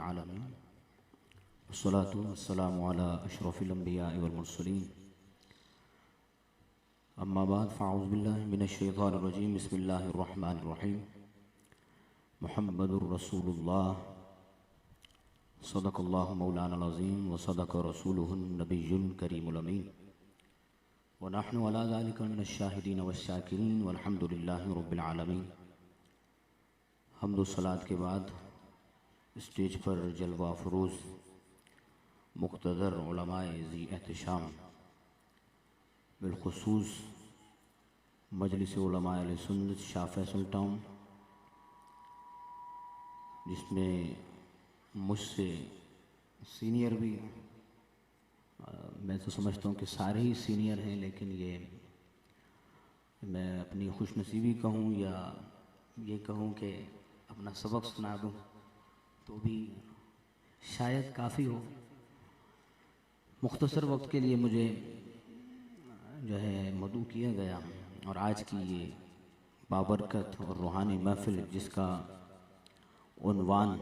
आलमीन वस्सलातु वस्सलामु अला अशरफिल अंबिया वल मुरसलीन अम्मा बाद फ़अऊज़ु बिल्लाहि मिनश शैतानिर रजीम बिस्मिल्लाहिर रहमानिर रहीम मुहम्मदुर रसूलुल्लाह सदक़ल्लाहु मौलाना अज़ीम व सदक़ रसूलुहुन नबियुल करीमुल अमीन व नहनु अला ज़ालिका मिनश शाहिदीन वश्शाकिरीन वल्हम्दुलिल्लाहि रब्बिल आलमीन। हम्द व सलात के बाद स्टेज पर जलवा फ़रोज़ मुक़्तदर उलमाए ज़ी एहतिशाम बिलख़ुसूस मजलिस उलमाए अहले सुन्नत शाह फैसल टाउन, जिसमें मुझसे सीनियर भी मैं तो समझता हूँ कि सारे ही सीनियर हैं, लेकिन ये मैं अपनी खुशनसीबी कहूँ या ये कहूँ कि अपना सबक सुना दूँ तो भी शायद काफ़ी हो। मुख्तसर वक्त के लिए मुझे जो है मदऊ किया गया और आज की ये बाबरकत और रूहानी महफिल जिसका उन्वान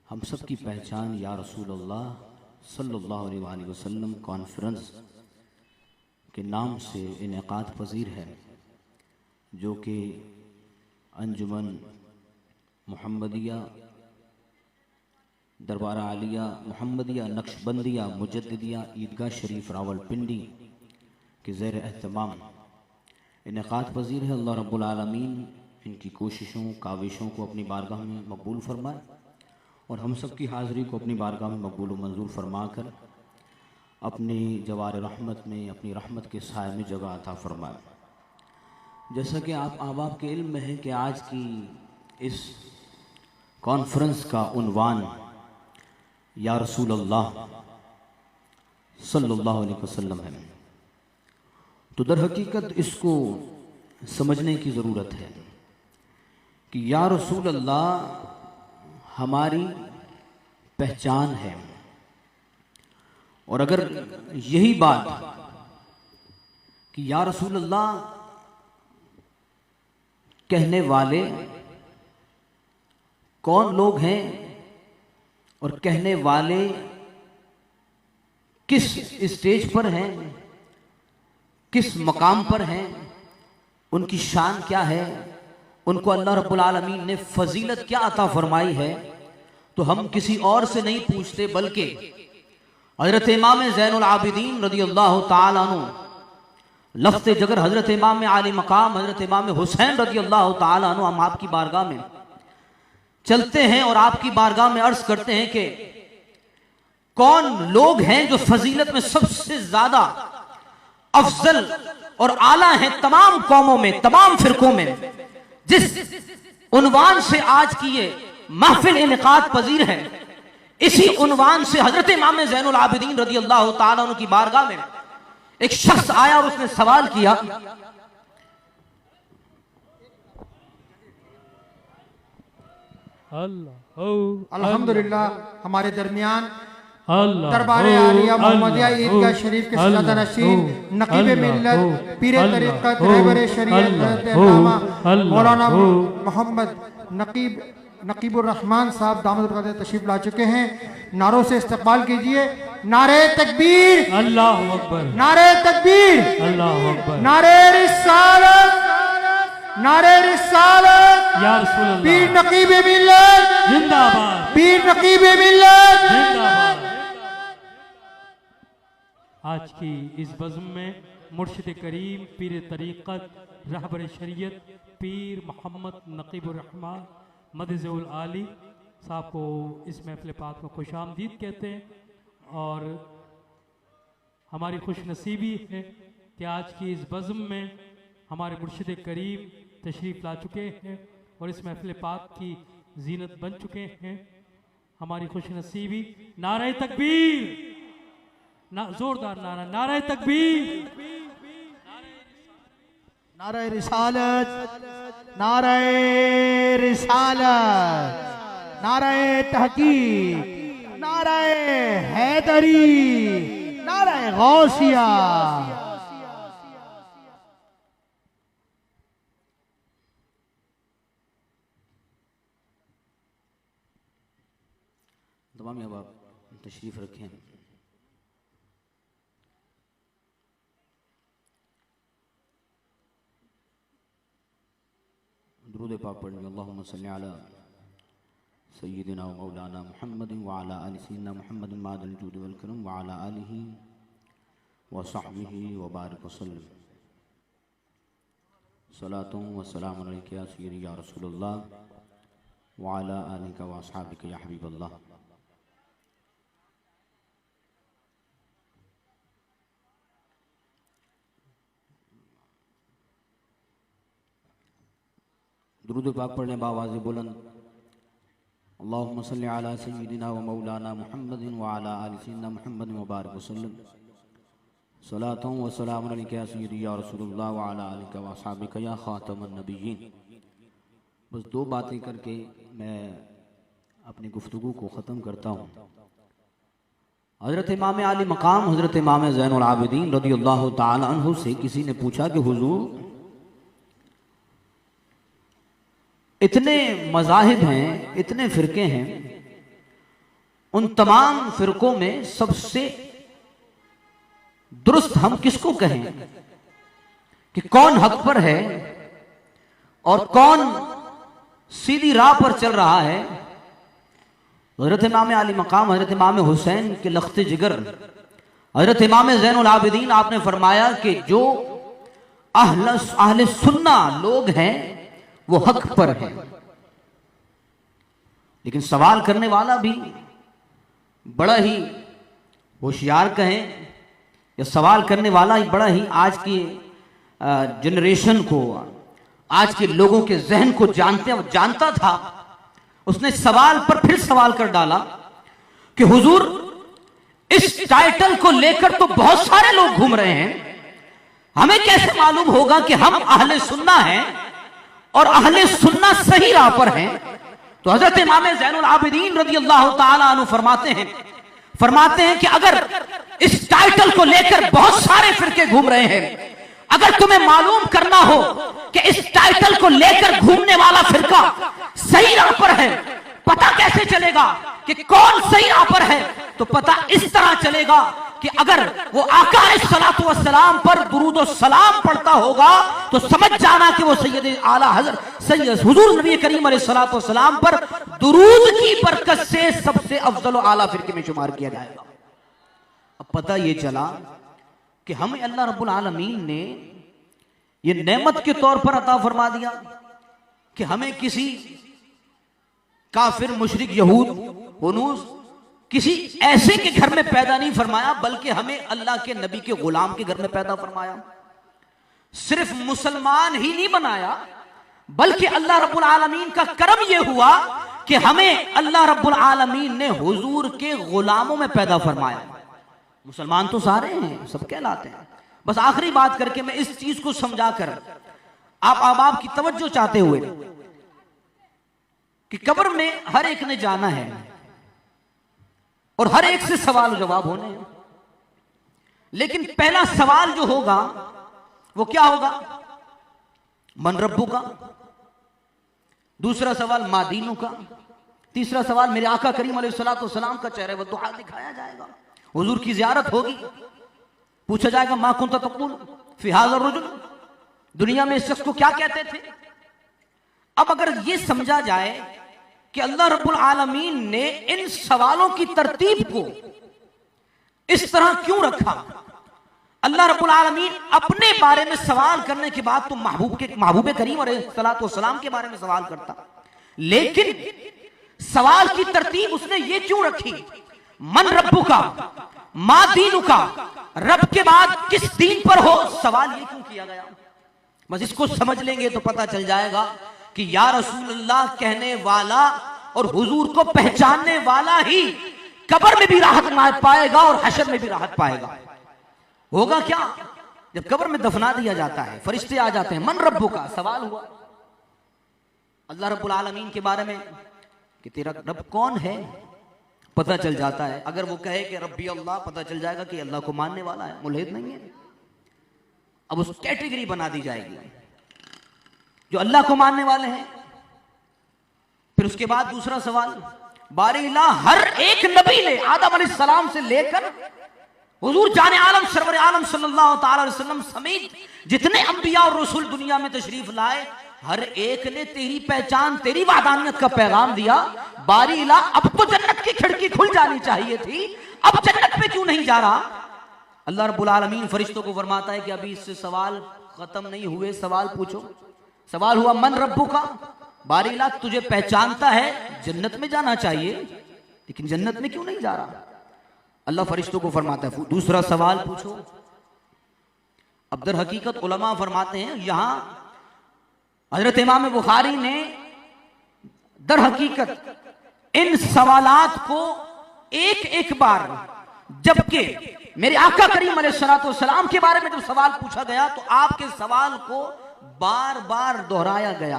हम सब की पहचान या रसूल अल्लाह सल्लल्लाहु अलैहि वसल्लम कॉन्फ्रेंस के नाम से इनेकाद पज़ीर है, जो कि अंजुमन मुहम्मदिया दरबार आलिया मुहम्मदिया नक्शबंदिया मुजद्दिदिया ईदगाह शरीफ रावलपिंडी के ज़ेर एहतमाम इनेकाद पज़ीर है। अल्लाह रब्बुल आलमीन इनकी कोशिशों काविशों को अपनी बारगाह में मकबूल फरमाए और हम सब की हाज़िरी को अपनी बारगाह में मकबूल व मंजूर फरमा कर अपनी जवार रहमत में अपनी रहमत के साए में जगह अता फरमाए। जैसा कि आप आबाब के इल्म में है कि आज की इस कॉन्फ्रेंस का उन्वान या रसूल अल्लाह सल्लल्लाहु अलैहि वसल्लम है, तो दर हकीकत इसको समझने की ज़रूरत है कि या रसूल अल्लाह हमारी पहचान है। और अगर यही बात कि या रसूल अल्लाह कहने वाले कौन लोग हैं और कहने वाले किस स्टेज पर हैं, किस मकाम पर हैं, उनकी शान क्या है, उनको अल्लाह रब्बुल आलमीन ने फजीलत क्या अता फरमाई है, तो हम किसी और से नहीं पूछते बल्कि हजरत इमाम ज़ैनुल आबिदीन रज़ियल्लाहु ताला अन्हु लफ्ज़ जगर हजरत इमाम आली मकाम हजरत इमाम हुसैन रज़ियल्लाहु ताला अन्हु हम आपकी बारगाह में चलते हैं और आपकी बारगाह में अर्ज करते हैं कि कौन लोग हैं जो फजीलत में सबसे ज्यादा अफजल और आला हैं तमाम कौमों में, तमाम फिरकों में। जिस उन्वान से आज की ये महफिल इनेकाद पजीर है, इसी उन्वान से हजरत इमाम ज़ैनुल आबिदीन रज़ियल्लाहु ताला अन्हु की बारगाह में एक शख्स आया और उसने सवाल किया, अल्हम्दुलिल्लाह हमारे दरमियान दरबार आलिया मोहम्मदिया ईदगाह शरीफ के सदात नशीन नकीब मिल्लत पीर तरीक़त रहबर शरीयत मौलाना मोहम्मद नकीबुर रहमान साहब दामद बरकत तशरीफ ला चुके हैं। नारों से इस्तकबाल कीजिए। नारे तकबीर अल्लाहु अकबर, नारे तकबीर अल्लाहु अकबर, नारे रिसालत, नारे रिसालत या रसूल अल्लाह, पीर नकीब मिल्लत जिंदाबाद, पीर नकीब मिल्लत जिंदाबाद। आज की इस बज़्म में मुर्शिद करीम पीर तरीक़त रहबर शरीयत पीर मोहम्मद नकीबुर रहमान मदज़ुल आली साहब को इस महफ़िल पाक में खुशामदीद कहते हैं। और हमारी खुश नसीबी है कि आज की इस बज़्म में हमारे मुर्शिद करीम तशरीफ़ ला चुके हैं और इस महफ़िल पाक की जीनत बन चुके हैं। हमारी खुश नसीबी। नारे तकबीर, जोरदार नारा, नारे तकबीर, नारे रिसालत, नारे रिसालत, नारे तहकीक, नारे हैदरी, नारे गौसिया। तमाम अब आप तशरीफ़ रखें। दुरूद पाक पढ़ें। अल्लाहुम्मा सल्ली अला सय्यिदिना व मौलाना मुहम्मदिन व अला आलि सय्यिदिना मुहम्मदिन मादल जूद वल करम व अला आलिहि व सहबिहि व बारिक वसल्लम। सलातु व सलाम अलैका या सय्यदी या रसूलल्लाह व अला आलिका व अस्हाबिका या हबीबल्लाह। दुरूद पाक पढ़ने बावाज़ बुलंद। अल्लाहुम्मा सल्ली अला सय्यिदिना व मौलाना मुहम्मदिन व अला आलि सय्यिदिना मुहम्मदिन व बारिक वसल्लम। सलातु व सलाम अलैका या सय्यदी या रसूलल्लाह व अला आलिका व अस्हाबिका या खातमन नबिय्यीन। बस दो बातें करके मैं अपनी गुफ्तगू को ख़त्म करता हूँ। हज़रत इमाम आली मकाम हज़रत इमाम ज़ैनुल आबिदीन रज़ियल्लाहु ताला अन्हु से किसी ने पूछा कि हुजूर, इतने मज़ाहिब हैं, इतने फ़िरके हैं, उन तमाम फ़िरकों में सबसे दुरुस्त हम किसको कहें कि कौन हक पर है और कौन सीधी राह पर चल रहा है? हज़रत इमाम आली मकाम हज़रत इमाम हुसैन के लख्त जिगर हज़रत इमाम ज़ैनुल आबिदीन आपने फरमाया कि जो अहले सुन्ना लोग हैं वो हक पर है। लेकिन सवाल करने वाला भी बड़ा ही होशियार कहें या सवाल करने वाला ही बड़ा ही आज की जनरेशन को, आज के लोगों के जहन को जानता था। उसने सवाल पर फिर सवाल कर डाला कि हुजूर, इस टाइटल को लेकर तो बहुत सारे लोग घूम रहे हैं, हमें कैसे मालूम होगा कि हम अहले सुन्ना हैं और अहले सुन्ना सही राह पर हैं? तो हजरत इमाम ज़ैनुल आबिदीन रज़ियल्लाहु ताला अन्हु फरमाते हैं कि अगर इस टाइटल को लेकर बहुत सारे फिरके घूम रहे हैं, अगर तुम्हें मालूम करना हो कि इस टाइटल को लेकर घूमने वाला फिरका सही राह पर है, पता कैसे चलेगा कि कौन सही राह पर है? तो पता इस तरह चलेगा कि अगर वो आका अलैहिस्सलातु वस्सलाम पर दुरूद और सलाम पढ़ता होगा तो समझ जाना कि वो सैयद आला हज़रत सैयद हुजूर नबी करीम अलैहिस्सलातु वस्सलाम पर दुरूद की बरकत से सबसे अफजल और आला फिरके में शुमार किया जाएगा। अब पता ये चला कि हमें अल्लाह रब्बुल आलमीन ने ये नेमत के तौर पर अता फरमा दिया कि हमें किसी काफिर मुशरिक यहूद हुनूस किसी ऐसे के घर में पैदा नहीं फरमाया, बल्कि हमें अल्लाह के नबी के गुलाम के घर में पैदा फरमाया। सिर्फ मुसलमान ही नहीं बनाया, बल्कि अल्लाह रब्बुल आलमीन का करम यह हुआ कि हमें अल्लाह रब्बुल आलमीन ने हुजूर के गुलामों में पैदा फरमाया। मुसलमान तो सारे हैं, सब कहलाते हैं। बस आखिरी बात करके मैं इस चीज को समझाकर आप की तवज्जो चाहते हुए कि कब्र में हर एक ने जाना है और हर एक से सवाल जवाब होने हैं, लेकिन पहला सवाल जो होगा वो क्या होगा? मन रब्बू का। दूसरा सवाल मादीनू का। तीसरा सवाल मेरे आका करीम अलैहिस्सलातु वस्सलाम का चेहरा व दुआ दिखाया जाएगा। हुजूर की ज़ियारत होगी, पूछा जाएगा मा कुंता तक़ूल फ़ी हाज़ा रजुल, दुनिया में इस शख्स को क्या कहते थे? अब अगर ये समझा जाए कि अल्लाह रब्बुल आलमीन ने इन सवालों की तरतीब को इस तरह क्यों रखा? अल्लाह रब्बुल आलमीन अपने बारे में सवाल करने के बाद तो महबूब करीम अलैहिस्सलातु वस्सलाम के बारे में सवाल करता, लेकिन सवाल की तरतीब उसने ये क्यों रखी? मन रब्बू का, मा दीनु का, रब के बाद किस दीन पर हो, सवाल ये क्यों किया गया? बस इसको समझ लेंगे तो पता चल जाएगा कि या रसूलुल्लाह कहने वाला और हुजूर को पहचानने वाला ही कब्र में भी राहत पाएगा और हशर में भी राहत पाएगा। होगा क्या? जब कब्र में दफना दिया जाता है, फरिश्ते आ जाते हैं, मन रब्बू का सवाल हुआ अल्लाह रब्बुल आलमीन के बारे में कि तेरा रब कौन है, पता चल जाता है। अगर वो कहे कि रब्बी अल्लाह, पता चल जाएगा कि अल्लाह को मानने वाला है, मुल्हिद नहीं है। अब उस कैटेगरी बना दी जाएगी जो अल्लाह को मानने वाले हैं। फिर उसके बाद दूसरा सवाल बारीला हर एक नबी ने आदम अलैहिस्सलाम से लेकर हुजूर जाने आलम सरवर आलम सल्लल्लाहु ताला अलैहि वसल्लम समेत जितने अंबिया और रसूल दुनिया में तशरीफ लाए, हर एक ने तेरी पहचान, तेरी वादानियत का पैगाम दिया। बारीला अब तो जन्नत की खिड़की खुल जानी चाहिए थी, अब जन्नत पे क्यों नहीं जा रहा? अल्लाह रब्बुल आलमीन फरिश्तों को फरमाता है कि अभी इससे सवाल खत्म नहीं हुए, सवाल पूछो। सवाल हुआ मन रब्बु का, बारीला तुझे पहचानता है, जन्नत में जाना चाहिए, लेकिन जन्नत में क्यों नहीं जा रहा? अल्लाह फरिश्तों को फरमाता है दूसरा सवाल पूछो। अब दर हकीकत उलमा फरमाते हैं, यहां हजरत इमाम बुखारी ने दर हकीकत इन सवालात को एक एक बार, जबकि मेरे आका करीम अलैहिस्सलाम के बारे में जब सवाल पूछा गया तो आपके सवाल को बार बार दोहराया गया।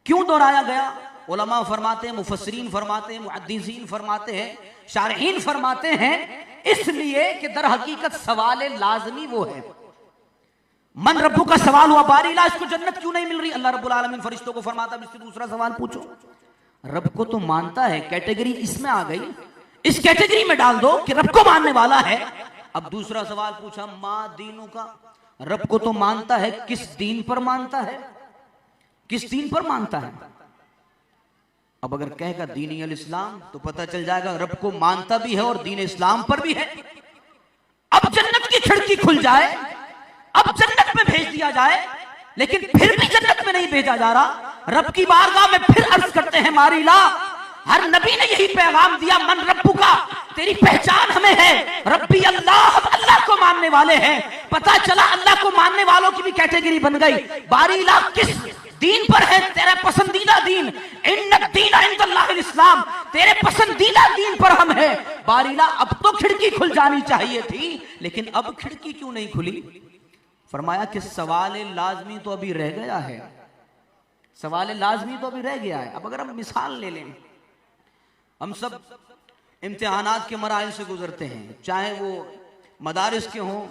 क्यों दोहराया गया? उलमा फरमाते हैं, मुफस्सिरीन फरमाते हैं, मुहद्दिसीन फरमाते हैं, शारहीन फरमाते हैं, इसलिए कि दर हकीकत सवाल लाजमी वो है। मन रब्बु का सवाल हुआ, बारीला इसको जन्नत क्यों नहीं मिल रही? अल्लाह रब्बुल आलमीन फरिश्तों को फरमाता है इससे दूसरा सवाल पूछो। रब को तो मानता है, कैटेगरी इसमें आ गई, इस कैटेगरी में डाल दो कि रब को मानने वाला है। अब दूसरा सवाल पूछा, मां दीनों का, रब को तो मानता है, किस दीन पर मानता है? किस दीन पर मानता है? अब अगर कहेगा दीन अल इस्लाम तो पता चल जाएगा रब को मानता भी है और दीन इस्लाम पर भी है। अब जन्नत की खिड़की खुल जाए, अब जन्नत में भेज दिया जाए, लेकिन फिर भी जन्नत में नहीं भेजा जा रहा। रब की बारगाह में फिर अर्ज करते हैं मारीला, हर नबी ने यही पैगाम दिया, मन रब्बु का, तेरी पहचान हमें है, रब्बी अल्लाह, हम अल्लाह को मानने वाले हैं। पता चला अल्लाह को मानने वालों की भी कैटेगरी बन गई। बारीला किस दीन पर है तेरा पसंदीदा दीन? इन्ना दीन इंदल्लाहिल इस्लाम, तेरे पसंदीदा दीन पर हम हैं। बारीला अब तो खिड़की खुल जानी चाहिए थी, लेकिन अब खिड़की क्यों नहीं खुली? फरमाया कि सवाल लाजमी तो अभी रह गया है, सवाल लाजमी तो अभी रह गया है। अब अगर हम मिसाल ले लें, हम सब इम्तिहानात के मराहिल से गुजरते हैं, चाहे वो मदारिस के हों,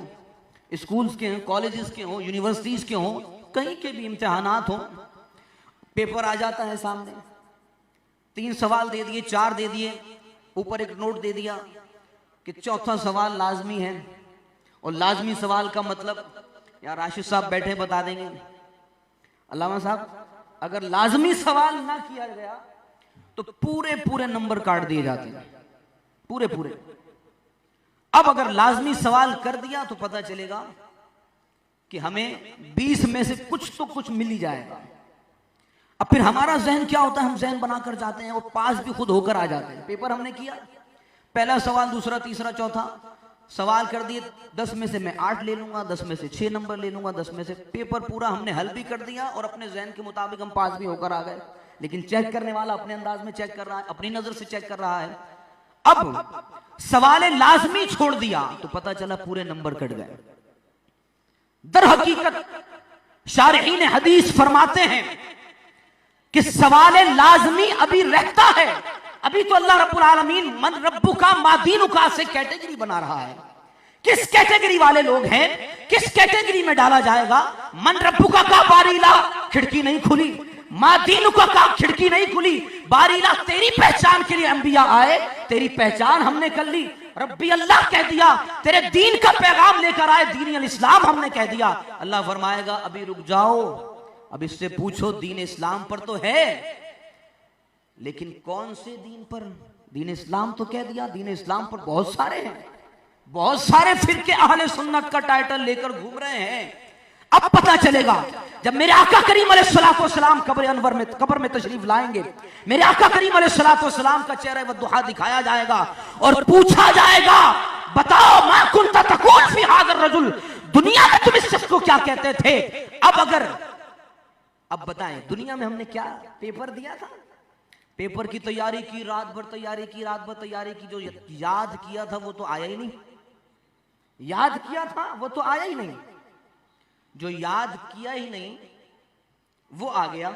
स्कूल्स के हों, कॉलेजेस के हों, यूनिवर्सिटीज के हों, कहीं के भी इम्तिहानात हों, पेपर आ जाता है सामने, 3 सवाल दे दिए, 4 दे दिए, ऊपर एक नोट दे दिया कि चौथा सवाल लाजमी है। और लाजमी सवाल का मतलब, यार राशिद साहब बैठे बता देंगे, अल्लामा साहब अगर लाजमी सवाल ना किया गया तो पूरे पूरे नंबर काट दिए जाते हैं, पूरे पूरे। अब अगर लाजमी सवाल कर दिया तो पता चलेगा कि हमें 20 में से कुछ तो कुछ मिल ही जाएगा। अब फिर हमारा जहन क्या होता है, हम जहन बनाकर जाते हैं और पास भी खुद होकर आ जाते हैं। पेपर हमने किया, पहला सवाल, दूसरा, तीसरा, चौथा सवाल कर दिए, 10 में से मैं 8 ले लूंगा, 10 में से 6 नंबर ले लूंगा, 10 में से, पेपर पूरा हमने हल भी कर दिया और अपने जहन के मुताबिक हम पास भी होकर आ गए। लेकिन चेक करने वाला अपने अंदाज में चेक कर रहा है, अपनी नजर से चेक कर रहा है। अब सवाल लाजमी छोड़ दिया तो पता चला पूरे नंबर कट गए। दर हकीकत शारहीन हदीस फरमाते हैं कि सवाल लाजमी अभी रहता है। अभी तो अल्लाह रब्बुल आलमीन मन रब्बु का मादीनु का से कैटेगरी बना रहा है। किस कैटेगरी वाले लोग हैं, किस कैटेगरी में डाला जाएगा? मन रब्बु का बारीला, खिड़की नहीं खुली, मादीनु का खिड़की नहीं खुली। बारीला तेरी पहचान के लिए अंबिया आए, तेरी पहचान हमने कर ली, रब्बी अल्लाह कह दिया, तेरे दीन का पैगाम लेकर आए, दीन अल इस्लाम हमने कह दिया। अल्लाह फरमाएगा अभी रुक जाओ, अब इससे पूछो दीन इस्लाम पर तो है, लेकिन कौन से दीन पर? दीन इस्लाम तो कह दिया, दीन इस्लाम पर बहुत सारे हैं, बहुत सारे फिरके अहले सुन्नत का टाइटल लेकर घूम रहे हैं। अब पता चलेगा जब मेरे आका करीम अलैहिस्सलाम कब्र अनवर में, कब्र में तशरीफ लाएंगे, मेरे आका करीम अलैहिस्सलाम का चेहरा वद्दुहा दिखाया जाएगा और पूछा जाएगा, बताओ मा कुंता तकूल फी हाज़ा रजुल, दुनिया में तुम इस शख्स को क्या कहते थे? अब बताएं, दुनिया में हमने क्या पेपर दिया था? पेपर की तैयारी की, रात भर तैयारी की, रात भर तैयारी की, जो याद किया था वो तो आया ही नहीं, याद किया था वो तो आया ही नहीं, जो याद किया ही नहीं वो आ गया,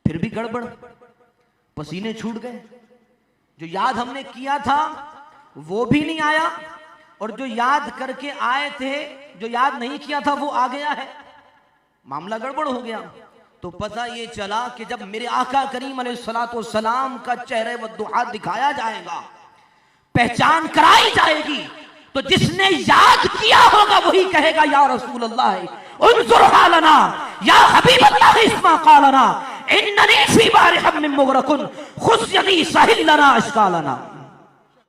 फिर भी गड़बड़, पसीने छूट गए। जो याद हमने किया था वो भी नहीं आया, और जो याद करके आए थे, जो याद नहीं किया था वो आ गया है, मामला गड़बड़ हो गया। तो पता ये चला कि जब मेरे आका करीम अलैहिस्सलाम का चेहरे व दुआ दिखाया जाएगा, पहचान कराई जाएगी, तो जिसने याद किया होगा वही कहेगा या रसूल अल्लाह उन्जुर हालना या हबीब अल्लाह इस्मा कालना इन्ननी फी बारिहम मिन मुगरकुन खुश यदी साहिल लना अशकालना।